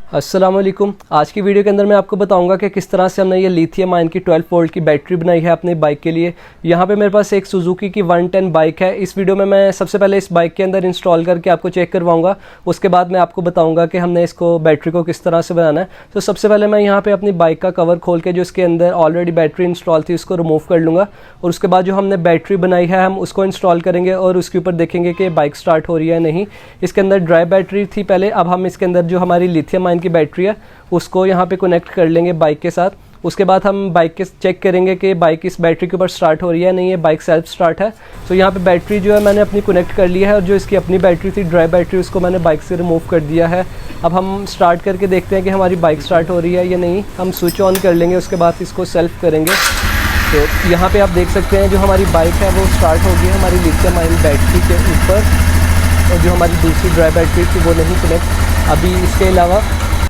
अस्सलाम वालेकुम। आज की वीडियो के अंदर मैं आपको बताऊंगा कि किस तरह से हमने ये लिथियम आयन की 12 वोल्ट की बैटरी बनाई है अपनी बाइक के लिए। यहाँ पे मेरे पास एक सुजुकी की 110 बाइक है। इस वीडियो में मैं सबसे पहले इस बाइक के अंदर इंस्टॉल करके आपको चेक करवाऊंगा, उसके बाद मैं आपको बताऊंगा कि हमने इसको बैटरी को किस तरह से बनाना है। तो सबसे पहले मैं यहाँ पर अपनी बाइक का कवर खोल के जो इसके अंदर ऑलरेडी बैटरी इंस्टॉल थी उसको रिमूव कर लूँगा, और उसके बाद जो हमने बैटरी बनाई है हम उसको इंस्टॉल करेंगे और उसके ऊपर देखेंगे कि बाइक स्टार्ट हो रही है नहीं। इसके अंदर ड्राई बैटरी थी पहले, अब हम इसके अंदर जो हमारी लिथियम आयन की बैटरी है उसको यहाँ पे कनेक्ट कर लेंगे बाइक के साथ। उसके बाद हम बाइक के चेक करेंगे कि बाइक इस बैटरी के ऊपर स्टार्ट हो रही है नहीं है, बाइक सेल्फ स्टार्ट है। तो यहाँ पे बैटरी जो है मैंने अपनी कनेक्ट कर लिया है, और जो इसकी अपनी बैटरी थी ड्राई बैटरी उसको मैंने बाइक से रिमूव कर दिया है। अब हम स्टार्ट करके देखते हैं कि हमारी बाइक स्टार्ट हो रही है या नहीं। हम स्विच ऑन कर लेंगे, उसके बाद इसको सेल्फ करेंगे। तो यहाँ पर आप देख सकते हैं जो हमारी बाइक है वो स्टार्ट हो गई है हमारी लिथियम आयन बैटरी के ऊपर, और जो हमारी दूसरी ड्राई बैटरी थी वो नहीं कनेक्ट। अभी इसके अलावा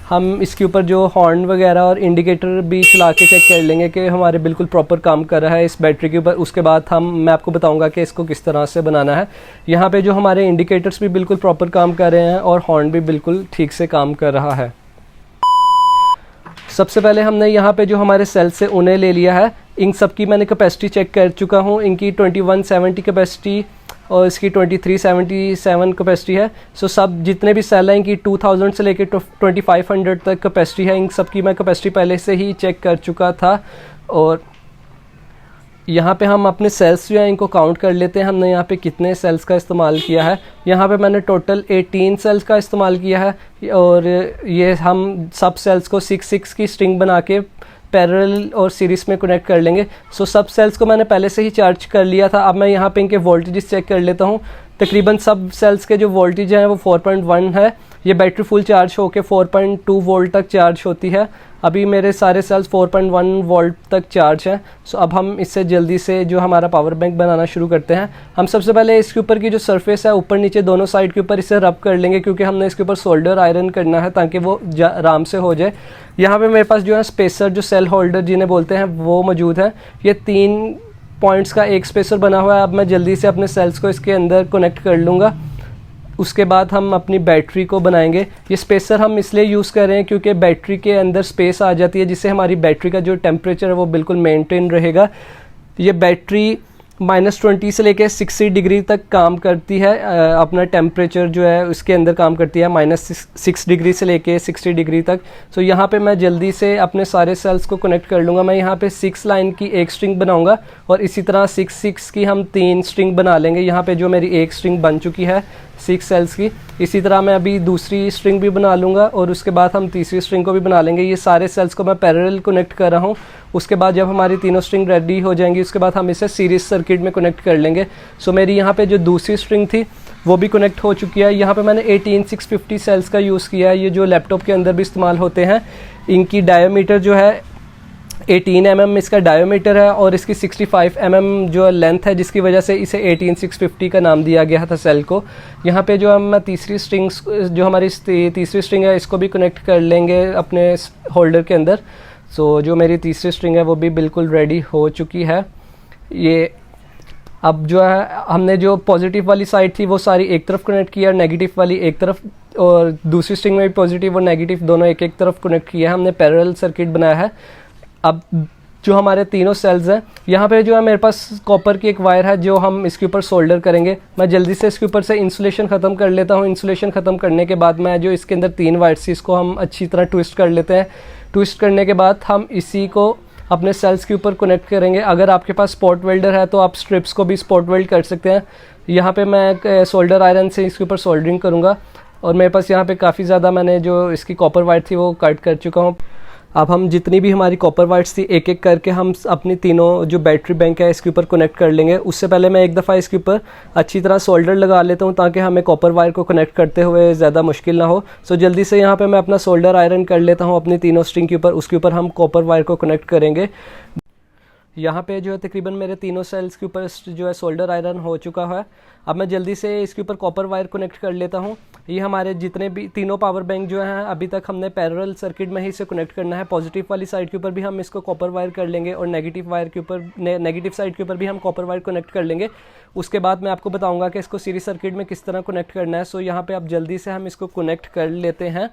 हम इसके ऊपर जो हॉर्न वगैरह और इंडिकेटर भी चला के चेक कर लेंगे कि हमारे बिल्कुल प्रॉपर काम कर रहा है इस बैटरी के ऊपर। उसके बाद मैं आपको बताऊंगा कि इसको किस तरह से बनाना है। यहाँ पे जो हमारे इंडिकेटर्स भी बिल्कुल प्रॉपर काम कर रहे हैं और हॉर्न भी बिल्कुल ठीक से काम कर रहा है। सबसे पहले हमने यहाँ पे जो हमारे सेल से उन्हें ले लिया है। इन सब की मैंने कैपेसिटी चेक कर चुका हूँ। इनकी 2170 कैपेसिटी और इसकी 2377 कैपेसिटी है। सो सब जितने भी सेल हैं इनकी 2000 से लेकर 2500 तक कैपेसिटी है। इन सब की मैं कैपेसिटी पहले से ही चेक कर चुका था। और यहाँ पे हम अपने सेल्स जो हैं इनको काउंट कर लेते हैं, हमने यहाँ पे कितने सेल्स का इस्तेमाल किया है। यहाँ पे मैंने टोटल 18 सेल्स का इस्तेमाल किया है, और ये हम सब सेल्स को 6-6 की स्ट्रिंग बना के पैरेलल और सीरीज़ में कनेक्ट कर लेंगे। सो सब सेल्स को मैंने पहले से ही चार्ज कर लिया था। अब मैं यहाँ पे इनके वोल्टेज चेक कर लेता हूँ। तकरीबन सब सेल्स के जो वोल्टेज हैं वो 4.1 है। ये बैटरी फुल चार्ज होकर 4.2 वोल्ट तक चार्ज होती है। अभी मेरे सारे सेल्स 4.1 वोल्ट तक चार्ज हैं। सो अब हम इससे जल्दी से जो हमारा पावर बैंक बनाना शुरू करते हैं। हम सबसे पहले इसके ऊपर की जो सरफेस है ऊपर नीचे दोनों साइड के ऊपर इसे रब कर लेंगे, क्योंकि हमने इसके ऊपर सोल्डर आयरन करना है ताकि वो आराम से हो जाए। यहाँ पे मेरे पास जो है स्पेसर, जो सेल होल्डर जिन्हें बोलते हैं, वो मौजूद है। ये 3 पॉइंट्स का एक स्पेसर बना हुआ है। अब मैं जल्दी से अपने सेल्स को इसके अंदर कनेक्ट कर लूँगा। उसके बाद हम अपनी बैटरी को बनाएंगे। ये स्पेसर हम इसलिए यूज़ कर रहे हैं क्योंकि बैटरी के अंदर स्पेस आ जाती है, जिससे हमारी बैटरी का जो टेम्परेचर है वो बिल्कुल मेंटेन रहेगा। ये बैटरी -20 से लेकर 60 डिग्री तक काम करती है। अपना टेम्परेचर जो है उसके अंदर काम करती है -6 डिग्री से लेकर 60 डिग्री तक। सो यहाँ पे मैं जल्दी से अपने सारे सेल्स को कनेक्ट कर लूँगा। मैं यहाँ पे 6 लाइन की एक स्ट्रिंग बनाऊँगा, और इसी तरह 6-6 की हम 3 स्ट्रिंग बना लेंगे। यहाँ पे जो मेरी एक स्ट्रिंग बन चुकी है 6 सेल्स की, इसी तरह मैं अभी दूसरी स्ट्रिंग भी बना लूँगा, और उसके बाद हम तीसरी स्ट्रिंग को भी बना लेंगे। ये सारे सेल्स को मैं पैरेलल कनेक्ट कर रहा हूँ। उसके बाद जब हमारी तीनों स्ट्रिंग रेडी हो जाएंगी उसके बाद हम इसे सीरीज सर्किट में कनेक्ट कर लेंगे। सो मेरी यहाँ पे जो दूसरी स्ट्रिंग थी वो भी कनेक्ट हो चुकी है। यहाँ पे मैंने 18650 सेल्स का यूज़ किया है। ये जो लैपटॉप के अंदर भी इस्तेमाल होते हैं। इनकी डायोमीटर जो है 18 mm इसका डायोमीटर है, और इसकी 65 mm जो लेंथ है, जिसकी वजह से इसे 18650 का नाम दिया गया था सेल को। यहाँ पे जो हम तीसरी स्ट्रिंग, जो हमारी तीसरी स्ट्रिंग है, इसको भी कनेक्ट कर लेंगे अपने होल्डर के अंदर। सो जो मेरी तीसरी स्ट्रिंग है वो भी बिल्कुल रेडी हो चुकी है। ये अब जो है हमने जो पॉजिटिव वाली साइड थी वो सारी एक तरफ कनेक्ट किया, नेगेटिव वाली एक तरफ, और दूसरी स्ट्रिंग में भी पॉजिटिव और नेगेटिव दोनों एक एक तरफ कनेक्ट किया है। हमने पैरेलल सर्किट बनाया है। अब जो हमारे तीनों सेल्स हैं, यहाँ पे जो है मेरे पास कॉपर की एक वायर है जो हम इसके ऊपर सोल्डर करेंगे। मैं जल्दी से इसके ऊपर से इंसुलेशन ख़त्म कर लेता हूँ। इंसुलेशन ख़त्म करने के बाद मैं जो इसके अंदर 3 वायर्स थी इसको हम अच्छी तरह ट्विस्ट कर लेते हैं। ट्विस्ट करने के बाद हम इसी को अपने सेल्स के ऊपर कनेक्ट करेंगे। अगर आपके पास स्पॉट वेल्डर है तो आप स्ट्रिप्स को भी स्पॉट वेल्ड कर सकते हैं। यहाँ पे मैं सोल्डर आयरन से इसके ऊपर सोल्डरिंग करूँगा, और मेरे पास यहाँ पे काफ़ी ज़्यादा मैंने जो इसकी कॉपर वायर थी वो कट कर चुका हूँ। अब हम जितनी भी हमारी कॉपर वायर्स थी एक एक करके हम अपनी तीनों जो बैटरी बैंक है इसके ऊपर कनेक्ट कर लेंगे। उससे पहले मैं एक दफ़ा इसके ऊपर अच्छी तरह सोल्डर लगा लेता हूँ ताकि हमें कॉपर वायर को कनेक्ट करते हुए ज़्यादा मुश्किल ना हो। सो जल्दी से यहाँ पे मैं अपना सोल्डर आयरन कर लेता हूँ अपनी तीनों स्ट्रिंग के ऊपर। उसके ऊपर हम कॉपर वायर को कनेक्ट करेंगे। यहाँ पे जो है तकरीबन मेरे तीनों सेल्स के ऊपर जो है सोल्डर आयरन हो चुका है। अब मैं जल्दी से इसके ऊपर कॉपर वायर कनेक्ट कर लेता हूँ। ये हमारे जितने भी तीनों पावर बैंक जो हैं अभी तक हमने पैरेलल सर्किट में ही इसे कनेक्ट करना है। पॉजिटिव वाली साइड के ऊपर भी हम इसको कॉपर वायर कर लेंगे, और नेगेटिव वायर के ऊपर नेगेटिव साइड के ऊपर भी हम कॉपर वायर कनेक्ट कर लेंगे। उसके बाद मैं आपको बताऊँगा कि इसको सीरीज सर्किट में किस तरह कनेक्ट करना है। सो यहाँ पर अब जल्दी से हम इसको कनेक्ट कर लेते हैं।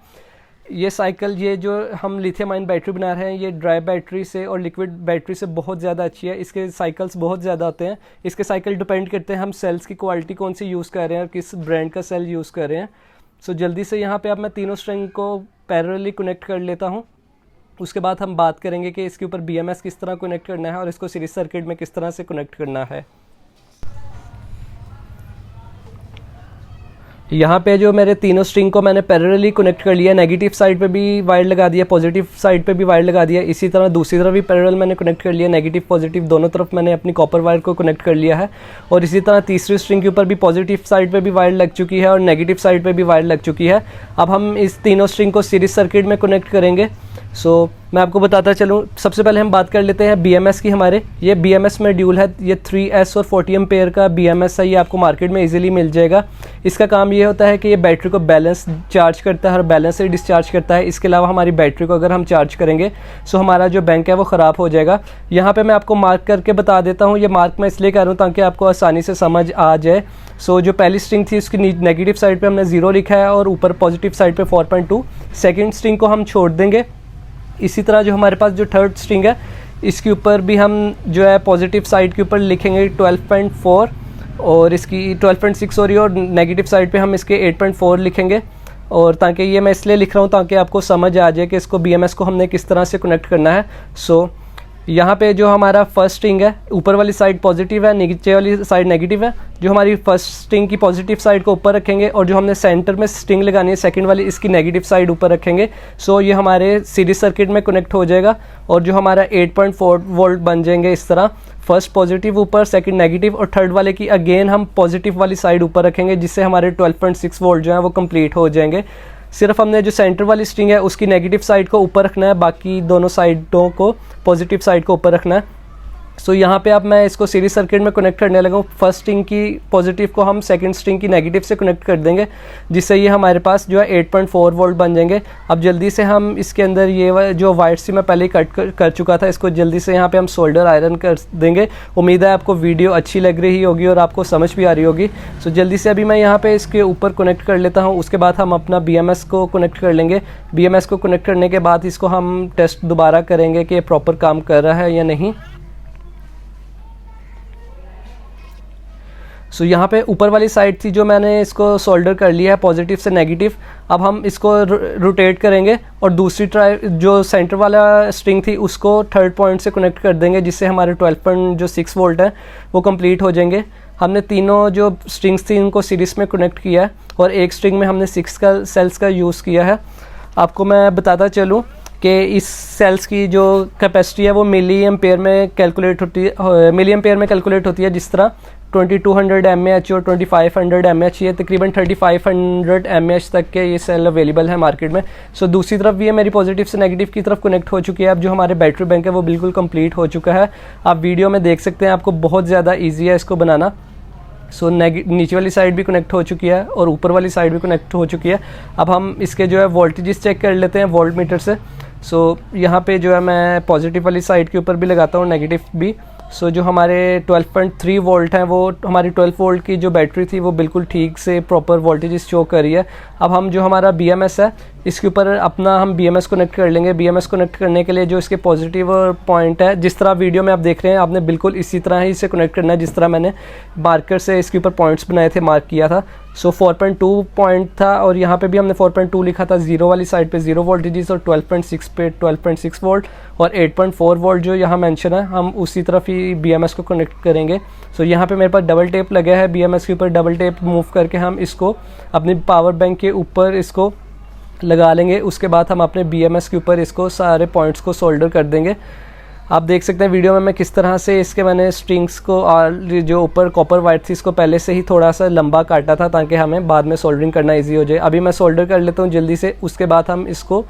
ये साइकिल, ये जो हम लिथियम आयन बैटरी बना रहे हैं, ये ड्राई बैटरी से और लिक्विड बैटरी से बहुत ज़्यादा अच्छी है। इसके साइकिल्स बहुत ज़्यादा होते हैं। इसके साइकिल डिपेंड करते हैं हम सेल्स की क्वालिटी कौन सी यूज़ कर रहे हैं और किस ब्रांड का सेल यूज़ कर रहे हैं। सो जल्दी से यहाँ पे अब मैं तीनों स्ट्रिंग को पैरेलली कनेक्ट कर लेता हूँ। उसके बाद हम बात करेंगे कि इसके ऊपर BMS किस तरह कनेक्ट करना है और इसको सीरीज सर्किट में किस तरह से कनेक्ट करना है। यहाँ पे जो मेरे तीनों स्ट्रिंग को मैंने पैरेलली कनेक्ट कर लिया, नेगेटिव साइड पे भी वायर लगा दिया, पॉजिटिव साइड पे भी वायर लगा दिया। इसी तरह दूसरी तरफ भी पैरेलल मैंने कनेक्ट कर लिया, नेगेटिव पॉजिटिव दोनों तरफ मैंने अपनी कॉपर वायर को कनेक्ट कर लिया है। और इसी तरह तीसरी स्ट्रिंग के ऊपर भी पॉजिटिव साइड पे भी वायर लग चुकी है और नेगेटिव साइड पे भी वायर लग चुकी है। अब हम इस तीनों स्ट्रिंग को सीरीज सर्किट में कनेक्ट करेंगे। सो मैं आपको बताता चलूँ, सबसे पहले हम बात कर लेते हैं BMS की। हमारे ये BMS मॉड्यूल है, ये 3S और 40 एम्पेयर का BMS है। ये आपको मार्केट में इजीली मिल जाएगा। इसका काम ये होता है कि ये बैटरी को बैलेंस चार्ज करता है और बैलेंस से डिस्चार्ज करता है। इसके अलावा हमारी बैटरी को अगर हम चार्ज करेंगे सो हमारा जो बैंक है वो ख़राब हो जाएगा। यहाँ पे मैं आपको मार्क करके बता देता हूँ। ये मार्क मैं इसलिए कर रहा हूँ ताकि आपको आसानी से समझ आ जाए। सो जो पहली स्ट्रिंग थी उसकी नेगेटिव साइड पर हमने 0 लिखा है और ऊपर पॉजिटिव साइड पर 4.2। सेकेंड स्ट्रिंग को हम छोड़ देंगे। इसी तरह जो हमारे पास जो थर्ड स्ट्रिंग है इसके ऊपर भी हम जो है पॉजिटिव साइड के ऊपर लिखेंगे 12.4 और इसकी 12.6 सॉरी, और नेगेटिव साइड पे हम इसके 8.4 लिखेंगे। और ताकि ये मैं इसलिए लिख रहा हूँ ताकि आपको समझ आ जाए कि इसको BMS को हमने किस तरह से कनेक्ट करना है। सो यहाँ पे जो हमारा फर्स्ट स्ट्रिंग है ऊपर वाली साइड पॉजिटिव है, नीचे वाली साइड नेगेटिव है। जो हमारी फर्स्ट स्ट्रिंग की पॉजिटिव साइड को ऊपर रखेंगे और जो हमने सेंटर में स्ट्रिंग लगानी है सेकंड वाली, इसकी नेगेटिव साइड ऊपर रखेंगे। सो ये हमारे सीरीज सर्किट में कनेक्ट हो जाएगा और जो हमारा 8.4 वोल्ट बन जाएंगे इस तरह। फर्स्ट पॉजिटिव ऊपर, सेकंड नेगेटिव और थर्ड वाले की अगेन हम पॉजिटिव वाली साइड ऊपर रखेंगे, जिससे हमारे 12.6 वोल्ट जो है वो कंप्लीट हो जाएंगे। सिर्फ हमने जो सेंटर वाली स्ट्रिंग है उसकी नेगेटिव साइड को ऊपर रखना है, बाकी दोनों साइडों को पॉजिटिव साइड को ऊपर रखना है। सो यहाँ पे अब मैं इसको सीरीज सर्किट में कनेक्ट करने लगा हूँ। फर्स्ट स्ट्रिंग की पॉजिटिव को हम सेकंड स्ट्रिंग की नेगेटिव से कनेक्ट कर देंगे, जिससे ये हमारे पास जो है 8.4 वोल्ट बन जाएंगे। अब जल्दी से हम इसके अंदर ये जो वायर्स थी मैं पहले ही कट कर चुका था, इसको जल्दी से यहाँ पे हम सोल्डर आयरन कर देंगे। उम्मीद है आपको वीडियो अच्छी लग रही होगी और आपको समझ भी आ रही होगी। सो जल्दी से अभी मैं यहाँ पे इसके ऊपर कनेक्ट कर लेता हूँ। उसके बाद हम अपना BMS को कनेक्ट कर लेंगे। BMS को कनेक्ट करने के बाद इसको हम टेस्ट दोबारा करेंगे कि प्रॉपर काम कर रहा है या नहीं। सो यहाँ पे ऊपर वाली साइड थी जो मैंने इसको सोल्डर कर लिया है पॉजिटिव से नेगेटिव। अब हम इसको रोटेट करेंगे और दूसरी जो सेंटर वाला स्ट्रिंग थी उसको थर्ड पॉइंट से कनेक्ट कर देंगे, जिससे हमारे 12.6 वोल्ट है वो कंप्लीट हो जाएंगे। हमने तीनों जो स्ट्रिंग्स थी उनको सीरीज में कनेक्ट किया है और एक स्ट्रिंग में हमने 6 का सेल्स का यूज़ किया है। आपको मैं बताता चलूँ कि इस सेल्स की जो कैपेसिटी है वो मिली एम्पेयर में कैलकुलेट होती है, जिस तरह 2200 mAh और 2500 mAh, ये तकरीबन 3500 mAh तक के ये सेल अवेलेबल है मार्केट में। सो दूसरी तरफ भी ये मेरी पॉजिटिव से नेगेटिव की तरफ कनेक्ट हो चुकी है। अब जो हमारे बैटरी बैंक है वो बिल्कुल कंप्लीट हो चुका है। आप वीडियो में देख सकते हैं, आपको बहुत ज़्यादा ईजी है इसको बनाना। सो नीचे वाली साइड भी कनेक्ट हो चुकी है और ऊपर वाली साइड भी कनेक्ट हो चुकी है। अब हम इसके जो है वोल्टेजेस चेक कर लेते हैं वोल्ट मीटर से। सो यहाँ पे जो है मैं पॉजिटिव वाली साइड के ऊपर भी लगाता हूँ, नेगेटिव भी। सो जो हमारे 12.3 वोल्ट हैं वो हमारी 12 वोल्ट की जो बैटरी थी वो बिल्कुल ठीक से प्रॉपर वोल्टेज शो कर रही है। अब हम जो हमारा BMS है इसके ऊपर अपना हम BMS कनेक्ट कर लेंगे। BMS कनेक्ट करने के लिए जो इसके पॉजिटिव पॉइंट है, जिस तरह वीडियो में आप देख रहे हैं, आपने बिल्कुल इसी तरह ही इसे कनेक्ट करना है जिस तरह मैंने मार्कर से इसके ऊपर पॉइंट्स बनाए थे, मार्क किया था। सो 4.2 पॉइंट था और यहाँ पे भी हमने 4.2 लिखा था। 0 वाली साइड पे 0 वोल्टेजेस और 12.6 पे 12.6 वोल्ट और 8.4 वोल्ट जो यहाँ मेंशन है हम उसी तरफ ही BMS को कनेक्ट करेंगे। सो यहाँ पे मेरे पास डबल टेप लगा है, BMS के ऊपर डबल टेप मूव करके हम इसको अपनी पावर बैंक के ऊपर इसको लगा लेंगे। उसके बाद हम अपने BMS के ऊपर इसको सारे पॉइंट्स को सोल्डर कर देंगे। आप देख सकते हैं वीडियो में मैं किस तरह से इसके मैंने स्ट्रिंग्स को और जो ऊपर कॉपर वायर थी इसको पहले से ही थोड़ा सा लंबा काटा था ताकि हमें बाद में सोल्डरिंग करना इजी हो जाए। अभी मैं सोल्डर कर लेता हूँ जल्दी से, उसके बाद हम इसको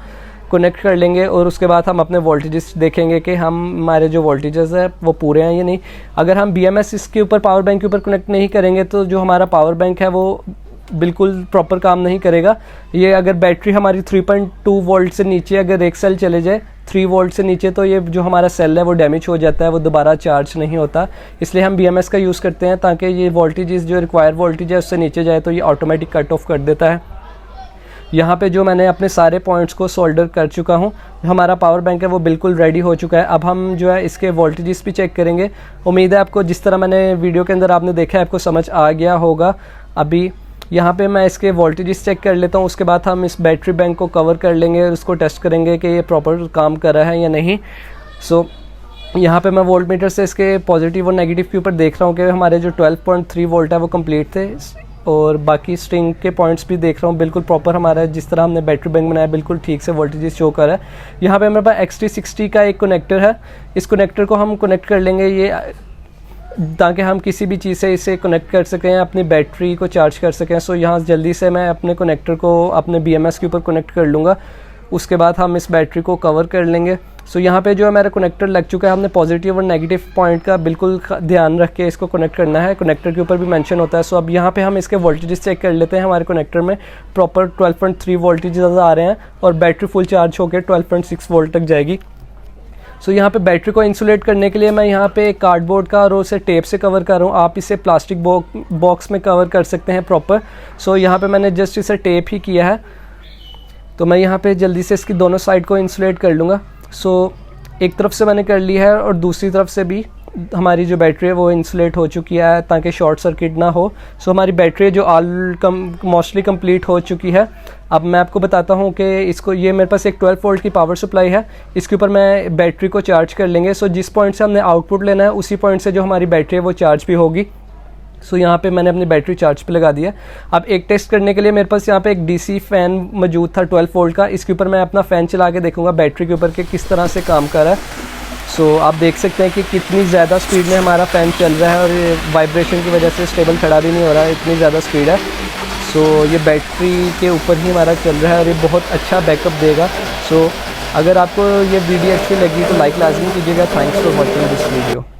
कनेक्ट कर लेंगे और उसके बाद हम अपने वोल्टेजेस देखेंगे कि हमारे जो वोल्टेजेस है वो पूरे हैं या नहीं। अगर हम BMS इसके ऊपर पावर बैंक के ऊपर कनेक्ट नहीं करेंगे तो जो हमारा पावर बैंक है वो बिल्कुल प्रॉपर काम नहीं करेगा। ये अगर बैटरी हमारी 3.2 वोल्ट से नीचे अगर एक सेल चले जाए 3 वोल्ट से नीचे तो ये जो हमारा सेल है वो डैमेज हो जाता है, वो दोबारा चार्ज नहीं होता। इसलिए हम BMS का यूज़ करते हैं ताकि ये वोल्टेजेस जो रिक्वायर वोल्टेज है उससे नीचे जाए तो ये ऑटोमेटिक कट ऑफ कर देता है। यहाँ पे जो मैंने अपने सारे पॉइंट्स को सोल्डर कर चुका हूँ, हमारा पावर बैंक है वो बिल्कुल रेडी हो चुका है। अब हम जो है इसके वोल्टेजेस भी चेक करेंगे। उम्मीद है आपको जिस तरह मैंने वीडियो के अंदर आपने देखा है आपको समझ आ गया होगा। अभी यहाँ पे मैं इसके वोल्टेजेस चेक कर लेता हूँ, उसके बाद हम इस बैटरी बैंक को कवर कर लेंगे और उसको टेस्ट करेंगे कि ये प्रॉपर काम कर रहा है या नहीं। सो यहाँ पे मैं वोल्ट मीटर से इसके पॉजिटिव और नेगेटिव के ऊपर देख रहा हूँ कि हमारे जो 12.3 वोल्ट है वो कंप्लीट थे, और बाकी स्ट्रिंग के पॉइंट्स भी देख रहा हूँ बिल्कुल प्रॉपर हमारा जिस तरह हमने बैटरी बैंक बनाया बिल्कुल ठीक से वोल्टेज शो कर रहा है। यहाँ पे मेरे पास XT60 का एक कनेक्टर है, इस कनेक्टर को हम कनेक्ट कर लेंगे ये ताकि हम किसी भी चीज़ से इसे कनेक्ट कर सकें, अपनी बैटरी को चार्ज कर सकें। सो यहाँ जल्दी से मैं अपने कनेक्टर को अपने BMS के ऊपर कनेक्ट कर लूँगा, उसके बाद हम इस बैटरी को कवर कर लेंगे। सो यहाँ पे जो है मेरा कनेक्टर लग चुका है। हमने पॉजिटिव और नेगेटिव पॉइंट का बिल्कुल ध्यान रख के इसको कनेक्ट करना है, कनेक्टर के ऊपर भी मेंशन होता है। सो अब यहाँ पे हम इसके वोल्टेजेस चेक कर लेते हैं। हमारे कनेक्टर में प्रॉपर 12.3 वोल्टेज आ रहे हैं और बैटरी फुल चार्ज होकर 12.6 वोल्ट तक जाएगी। सो यहाँ पे बैटरी को इंसुलेट करने के लिए मैं यहाँ पे कार्डबोर्ड का और उसे टेप से कवर कर रहा हूँ। आप इसे प्लास्टिक बॉक्स में कवर कर सकते हैं प्रॉपर। सो यहाँ पे मैंने जस्ट इसे टेप ही किया है, तो मैं यहाँ पे जल्दी से इसकी दोनों साइड को इंसुलेट कर लूँगा। सो एक तरफ से मैंने कर ली है और दूसरी तरफ से भी हमारी जो बैटरी है वो इंसुलेट हो चुकी है ताकि शॉर्ट सर्किट ना हो। सो हमारी बैटरी जो मोस्टली कंप्लीट हो चुकी है। अब मैं आपको बताता हूँ कि इसको ये मेरे पास एक 12 वोल्ट की पावर सप्लाई है, इसके ऊपर मैं बैटरी को चार्ज कर लेंगे। सो जिस पॉइंट से हमने आउटपुट लेना है उसी पॉइंट से जो हमारी बैटरी है वो चार्ज भी होगी। सो यहाँ पे मैंने अपनी बैटरी चार्ज पे लगा दिया। अब एक टेस्ट करने के लिए मेरे पास यहाँ पे एक DC फ़ैन मौजूद था 12 वोल्ट का, इसके ऊपर मैं अपना फ़ैन चला के देखूँगा बैटरी के ऊपर के किस तरह से काम कर रहा है। सो आप देख सकते हैं कि कितनी ज़्यादा स्पीड में हमारा फ़ैन चल रहा है और ये वाइब्रेशन की वजह से स्टेबल खड़ा भी नहीं हो रहा है, इतनी ज़्यादा स्पीड है। सो ये बैटरी के ऊपर ही हमारा चल रहा है और ये बहुत अच्छा बैकअप देगा। सो अगर आपको ये वीडियो अच्छी लगी तो लाइक लाजमी कीजिएगा। Thanks for watching this video.